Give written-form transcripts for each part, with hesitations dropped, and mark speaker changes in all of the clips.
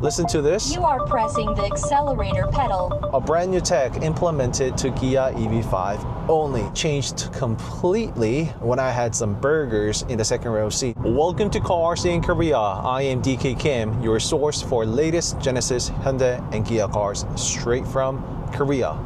Speaker 1: Listen to this.
Speaker 2: You are pressing the accelerator pedal.
Speaker 1: A brand new tech implemented to Kia EV5, only changed completely when I had some burgers in the second row seat. Welcome to Cars in Korea. I am DK Kim, your source for latest Genesis, Hyundai, and Kia cars straight from Korea.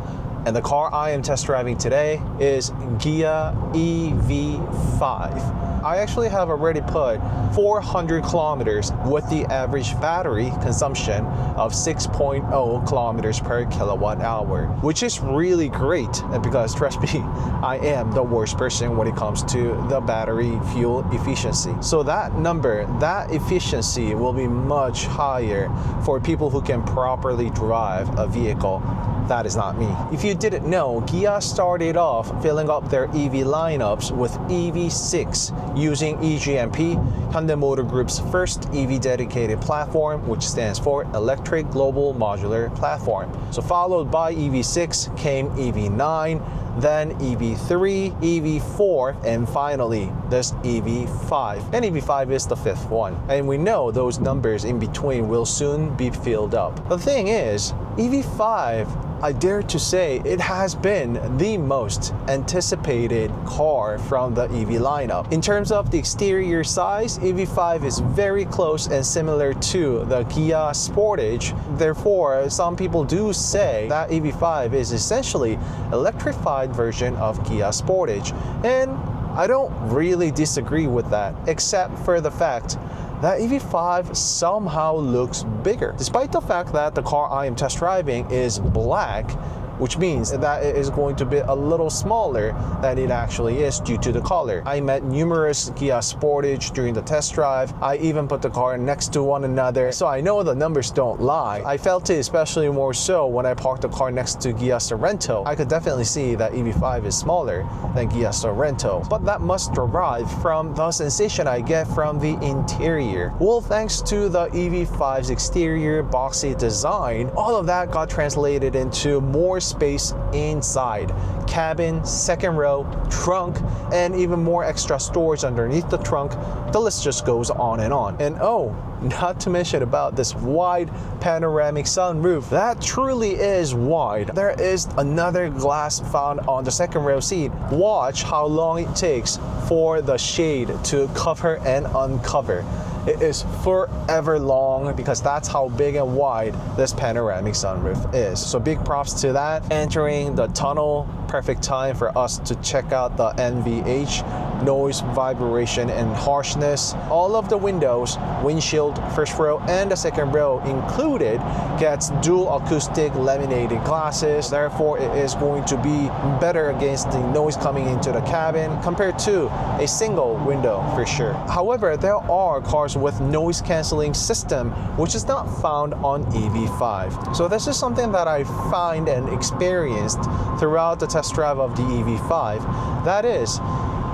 Speaker 1: And the car I am test driving today is Kia EV5. I actually have already put 400 kilometers with the average battery consumption of 6.0 kilometers per kilowatt hour, which is really great because trust me, I am the worst person when it comes to the battery fuel efficiency. So that number, that efficiency will be much higher for people who can properly drive a vehicle. That is not me. If you didn't know, Kia started off filling up their EV lineups with EV6 using EGMP, Hyundai Motor Group's first EV dedicated platform, which stands for Electric Global Modular Platform. So followed by EV6 came EV9, then EV3, EV4, and finally this EV5. And EV5 is the fifth one. And we know those numbers in between will soon be filled up. The thing is, EV5, I dare to say it has been the most anticipated car from the EV lineup. In terms of the exterior size, EV5 is very close and similar to the Kia Sportage. Therefore, some people do say that EV5 is essentially an electrified version of Kia Sportage. And I don't really disagree with that, except for the fact that EV5 somehow looks bigger. Despite the fact that the car I am test driving is black, which means that it is going to be a little smaller than it actually is due to the color. I met numerous Kia Sportage during the test drive. I even put the car next to one another, so I know the numbers don't lie. I felt it especially more so when I parked the car next to Kia Sorento. I could definitely see that EV5 is smaller than Kia Sorento, but that must derive from the sensation I get from the interior. Well, thanks to the EV5's exterior boxy design, all of that got translated into more space inside. Cabin, second row, trunk, and even more extra storage underneath the trunk. The list just goes on and on. And oh, not to mention about this wide panoramic sunroof. That truly is wide. There is another glass found on the second row seat. Watch how long it takes for the shade to cover and uncover. It is forever long because that's how big and wide this panoramic sunroof is. So big props to that. Entering the tunnel, perfect time for us to check out the NVH, noise, vibration, and harshness. All of the windows, windshield, first row, and the second row included, gets dual acoustic laminated glasses. Therefore, it is going to be better against the noise coming into the cabin compared to a single window for sure. However, there are cars with noise canceling system, which is not found on EV5. So this is something that I find and experienced throughout the test drive of the EV5. That is,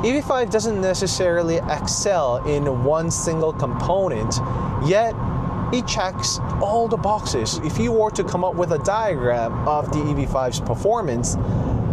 Speaker 1: EV5 doesn't necessarily excel in one single component, yet it checks all the boxes. If you were to come up with a diagram of the EV5's performance,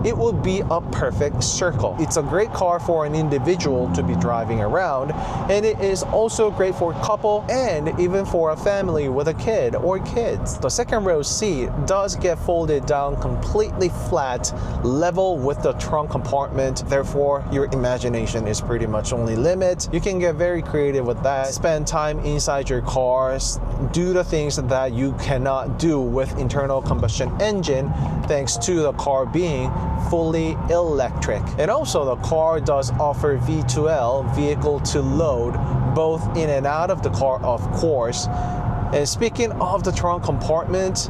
Speaker 1: it will be a perfect circle. It's a great car for an individual to be driving around, and it is also great for a couple and even for a family with a kid or kids. The second row seat does get folded down completely flat, level with the trunk compartment. Therefore, your imagination is pretty much only limit. You can get very creative with that, spend time inside your cars, do the things that you cannot do with internal combustion engine thanks to the car being fully electric. And also the car does offer V2L, vehicle to load, both in and out of the car, of course. And speaking of the trunk compartment,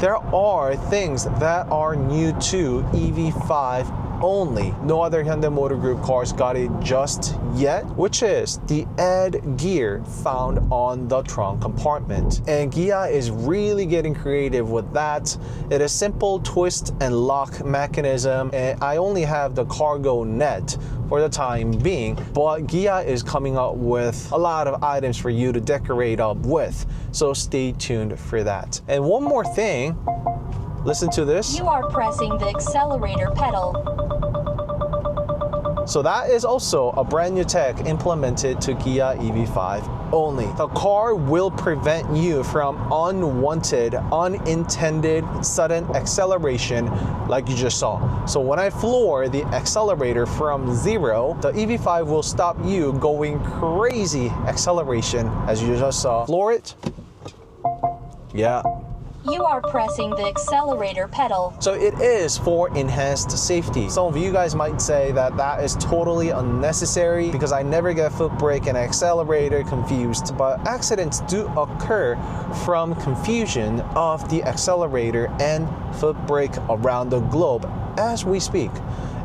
Speaker 1: there are things that are new to EV5 only. No other Hyundai Motor Group cars got it just yet, which is the add gear found on the trunk compartment. And Kia is really getting creative with that. It is simple twist and lock mechanism, and I only have the cargo net for the time being, but Kia is coming up with a lot of items for you to decorate up with, so stay tuned for that. And one more thing, listen to this.
Speaker 2: You are pressing the accelerator pedal.
Speaker 1: So that is also a brand new tech implemented to Kia EV5. only. The car will prevent you from unwanted, unintended sudden acceleration like you just saw. So when I floor the accelerator from 0, the EV5 will stop you going crazy acceleration as you just saw. Floor it. Yeah.
Speaker 2: You are pressing the accelerator pedal.
Speaker 1: So it is for enhanced safety. Some of you guys might say that that is totally unnecessary because I never get foot brake and accelerator confused, but accidents do occur from confusion of the accelerator and foot brake around the globe as we speak.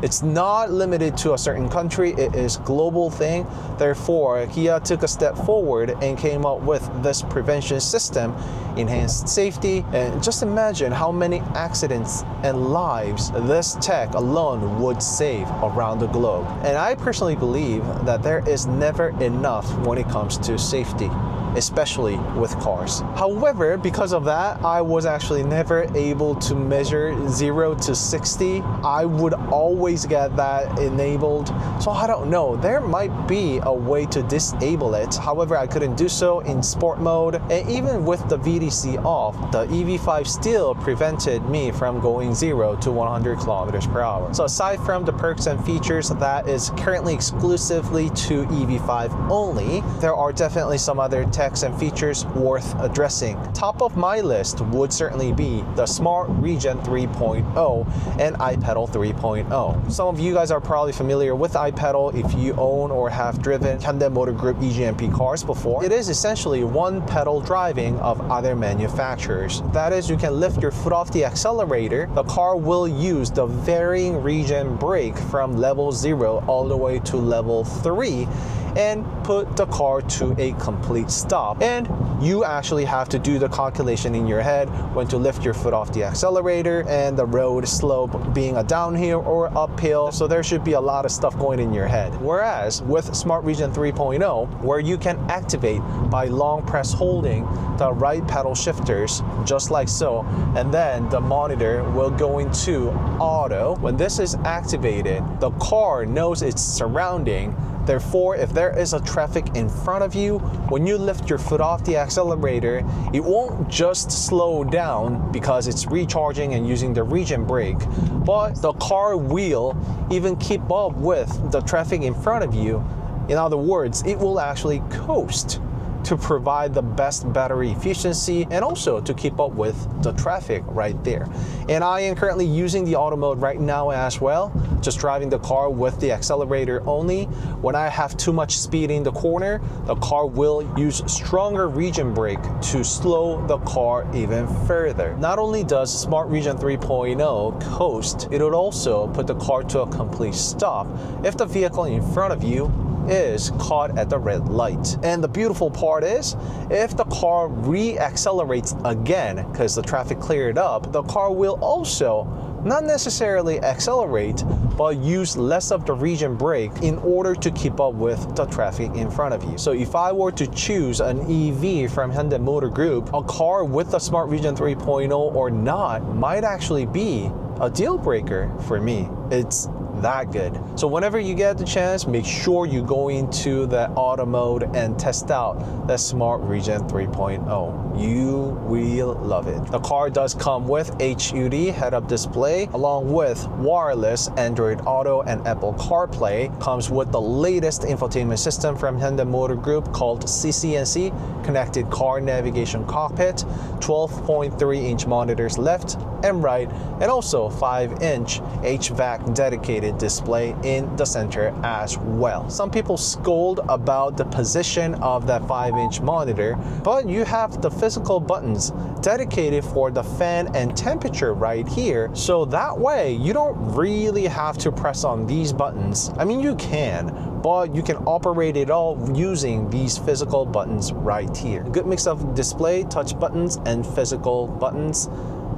Speaker 1: It's not limited to a certain country, it is a global thing. Therefore, Kia took a step forward and came up with this prevention system, enhanced safety, and just imagine how many accidents and lives this tech alone would save around the globe. And I personally believe that there is never enough when it comes to safety, especially with cars. However, because of that, I was actually never able to measure 0 to 60. I would always get that enabled. So I don't know, there might be a way to disable it. However, I couldn't do so in sport mode. And even with the VDC off, the EV5 still prevented me from going 0 to 100 kilometers per hour. So aside from the perks and features that is currently exclusively to EV5 only, there are definitely some other techs and features worth addressing. Top of my list would certainly be the Smart Regen 3.0 and iPedal 3.0. Some of you guys are probably familiar with iPedal if you own or have driven Hyundai Motor Group EGMP cars before. It is essentially one pedal driving of other manufacturers. That is, you can lift your foot off the accelerator, the car will use the varying regen brake from level 0 all the way to level 3 and put the car to a complete stop. And you actually have to do the calculation in your head when to lift your foot off the accelerator and the road slope being a downhill or uphill. So there should be a lot of stuff going in your head. Whereas with Smart Regen 3.0, where you can activate by long press holding the right pedal shifters, just like so, and then the monitor will go into auto. When this is activated, the car knows its surrounding. Therefore, if there is a traffic in front of you, when you lift your foot off the accelerator, it won't just slow down because it's recharging and using the regen brake, but the car will even keep up with the traffic in front of you. In other words, it will actually coast to provide the best battery efficiency and also to keep up with the traffic right there. And I am currently using the auto mode right now as well, just driving the car with the accelerator only. When I have too much speed in the corner, the car will use stronger regen brake to slow the car even further. Not only does Smart Regen 3.0 coast, it would also put the car to a complete stop if the vehicle in front of you is caught at the red light. And the beautiful part is, if the car re-accelerates again because the traffic cleared up, the car will also not necessarily accelerate, but use less of the regen brake in order to keep up with the traffic in front of you. So if I were to choose an EV from Hyundai Motor Group, a car with the Smart Regen 3.0 or not might actually be a deal breaker for me. It's that good. So whenever you get the chance, make sure you go into the auto mode and test out the Smart Regen 3.0. You will love it. The car does come with HUD head-up display along with wireless Android Auto and Apple CarPlay. Comes with the latest infotainment system from Hyundai Motor Group called CCNC, Connected Car Navigation Cockpit, 12.3-inch monitors left and right, and also 5-inch HVAC dedicated display in the center as well. Some people scold about the position of that 5-inch monitor, but you have the physical buttons dedicated for the fan and temperature right here, so that way you don't really have to press on these buttons. I mean, you can, but you can operate it all using these physical buttons right here. A good mix of display, touch buttons, and physical buttons.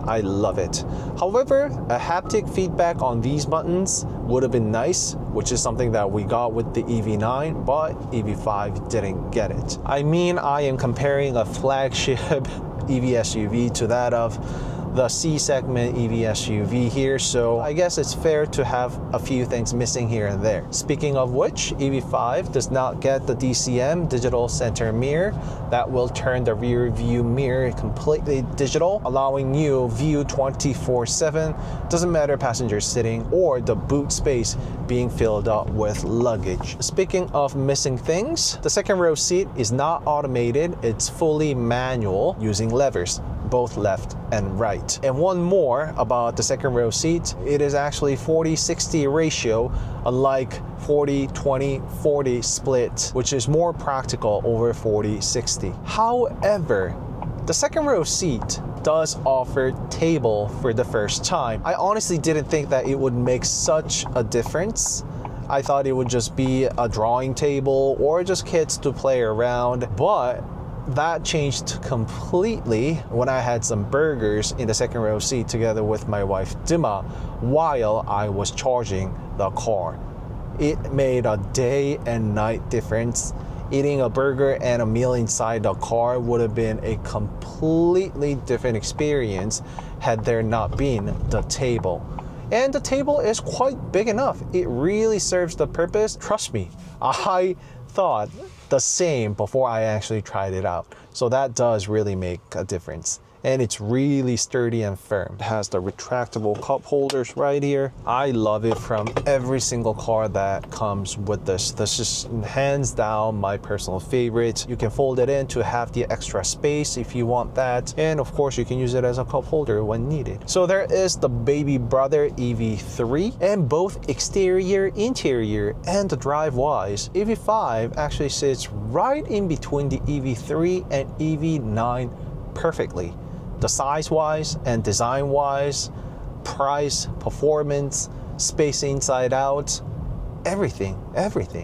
Speaker 1: I love it. However, a haptic feedback on these buttons would have been nice, which is something that we got with the EV9, but EV5 didn't get it. I mean, I am comparing a flagship EV SUV to that of the C-segment EV SUV here, so I guess it's fair to have a few things missing here and there. Speaking of which, EV5 does not get the DCM digital center mirror that will turn the rear view mirror completely digital, allowing you view 24/7, doesn't matter passenger sitting or the boot space being filled up with luggage. Speaking of missing things, the second row seat is not automated, it's fully manual using levers, both left and right. And one more about the second row seat, it is actually 40-60 ratio, unlike 40-20-40 split, which is more practical over 40-60. However, the second row seat does offer table for the first time. I honestly didn't think that it would make such a difference. I thought it would just be a drawing table or just kids to play around, but that changed completely when I had some burgers in the second row seat together with my wife Dima while I was charging the car. It made a day and night difference. Eating a burger and a meal inside the car would have been a completely different experience had there not been the table. And the table is quite big enough. It really serves the purpose. Trust me, I thought the same before I actually tried it out. So that does really make a difference. And it's really sturdy and firm. It has the retractable cup holders right here. I love it from every single car that comes with this. This is hands down my personal favorite. You can fold it in to have the extra space if you want that. And of course, you can use it as a cup holder when needed. So there is the baby brother EV3, and both exterior, interior, and the drive-wise, EV5 actually sits right in between the EV3 and EV9 perfectly. The size-wise and design-wise, price, performance, space inside out, everything.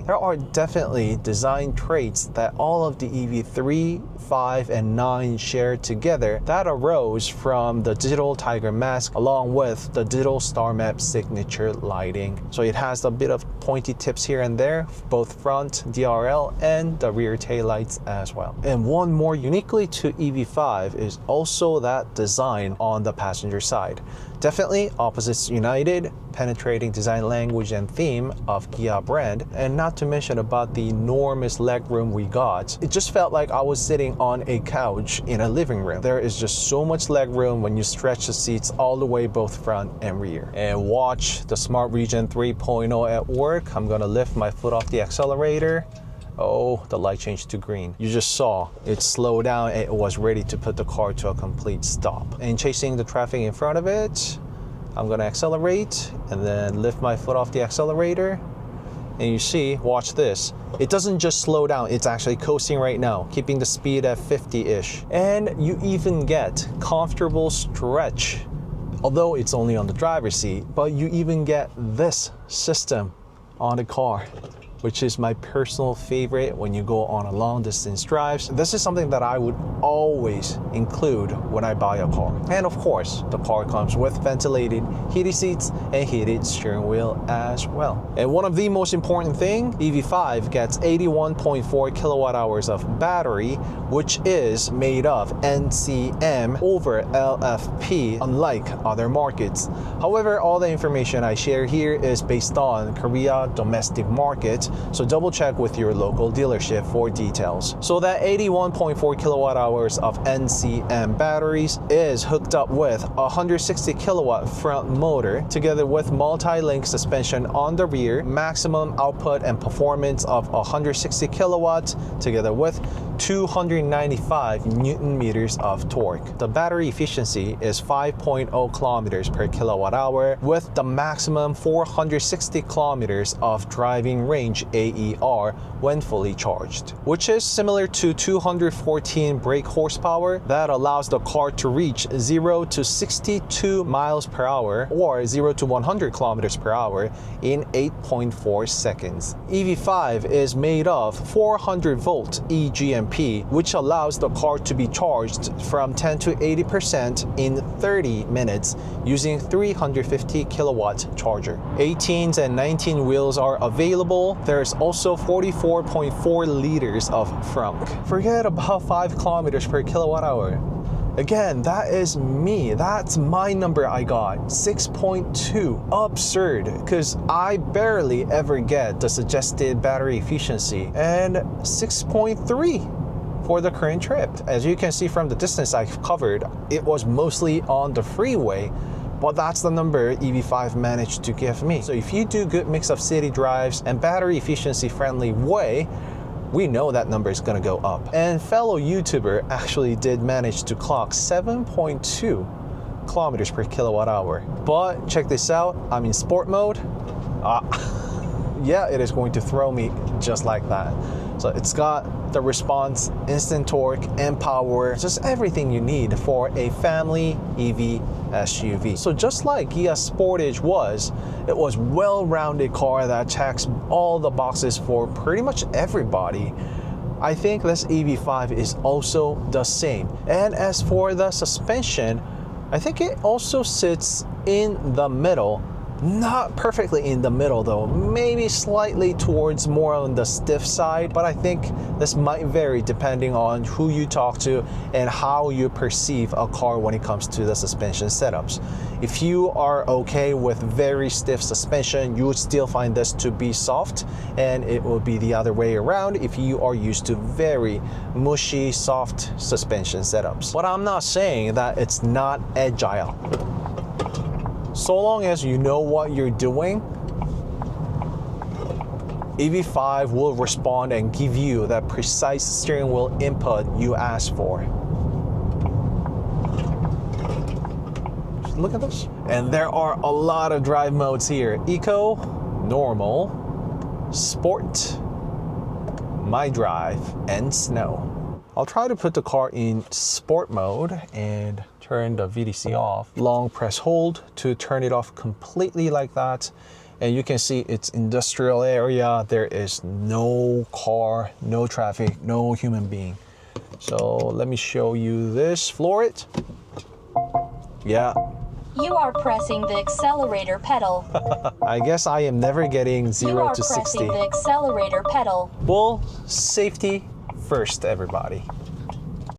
Speaker 1: There are definitely design traits that all of the EV3, 5, and 9 share together that arose from the digital Tiger mask along with the digital Star Map signature lighting. So it has a bit of pointy tips here and there, both front DRL and the rear taillights as well. And one more uniquely to EV5 is also that design on the passenger side. Definitely opposites united, penetrating design language and theme of Kia brand, and not to mention about the enormous legroom we got. It just felt like I was sitting on a couch in a living room. There is just so much legroom when you stretch the seats all the way both front and rear. And watch the Smart Region 3.0 at work. I'm gonna lift my foot off the accelerator. Oh, the light changed to green. You just saw it slow down and it was ready to put the car to a complete stop. And chasing the traffic in front of it, I'm gonna accelerate and then lift my foot off the accelerator. And you see, watch this. It doesn't just slow down, it's actually coasting right now, keeping the speed at 50-ish. And you even get comfortable stretch. Although it's only on the driver's seat, but you even get this system on the car, which is my personal favorite when you go on a long distance drives. This is something that I would always include when I buy a car. And of course, the car comes with ventilated heated seats and heated steering wheel as well. And one of the most important thing, EV5 gets 81.4 kilowatt hours of battery, which is made of NCM over LFP, unlike other markets. However, all the information I share here is based on Korea domestic market, so double check with your local dealership for details. So that 81.4 kilowatt hours of NCM batteries is hooked up with a 160 kilowatt front motor together with multi-link suspension on the rear, maximum output and performance of 160 kilowatt together with 295 Newton meters of torque. The battery efficiency is 5.0 kilometers per kilowatt hour with the maximum 460 kilometers of driving range AER when fully charged, which is similar to 214 brake horsepower that allows the car to reach 0 to 62 miles per hour or 0 to 100 kilometers per hour in 8.4 seconds. EV5 is made of 400 volt eGMP, which allows the car to be charged from 10 to 80% in 30 minutes using 350 kilowatt charger. 18s and 19 wheels are available. There's also 44.4 liters of frunk. Forget about 5 kilometers per kilowatt hour. Again, that is me. That's my number I got. 6.2. Absurd, because I barely ever get the suggested battery efficiency. And 6.3 for the current trip. As you can see from the distance I've covered, it was mostly on the freeway, but that's the number EV5 managed to give me. So if you do good mix of city drives and battery efficiency friendly way, we know that number is gonna go up. And fellow YouTuber actually did manage to clock 7.2 kilometers per kilowatt hour. But check this out, I'm in sport mode. Yeah, it is going to throw me just like that. So it's got the response, instant torque, and power, just everything you need for a family EV SUV. So just like Kia Sportage was, it was well-rounded car that checks all the boxes for pretty much everybody. I think this EV5 is also the same. And as for the suspension, I think it also sits in the middle. Not perfectly in the middle though, maybe slightly towards more on the stiff side, but I think this might vary depending on who you talk to and how you perceive a car when it comes to the suspension setups. If you are okay with very stiff suspension, you would still find this to be soft, and it will be the other way around if you are used to very mushy, soft suspension setups. But I'm not saying that it's not agile. So long as you know what you're doing, EV5 will respond and give you that precise steering wheel input you asked for. Just look at this. And there are a lot of drive modes here. Eco, Normal, Sport, My Drive, and Snow. I'll try to put the car in sport mode and turn the VDC off. Long press hold to turn it off completely like that. And you can see it's industrial area. There is no car, no traffic, no human being. So let me show you this. Floor it. Yeah.
Speaker 2: You are pressing the accelerator pedal.
Speaker 1: I guess I am never getting 0 to 60.
Speaker 2: You are pressing the accelerator pedal.
Speaker 1: Well, safety first, everybody.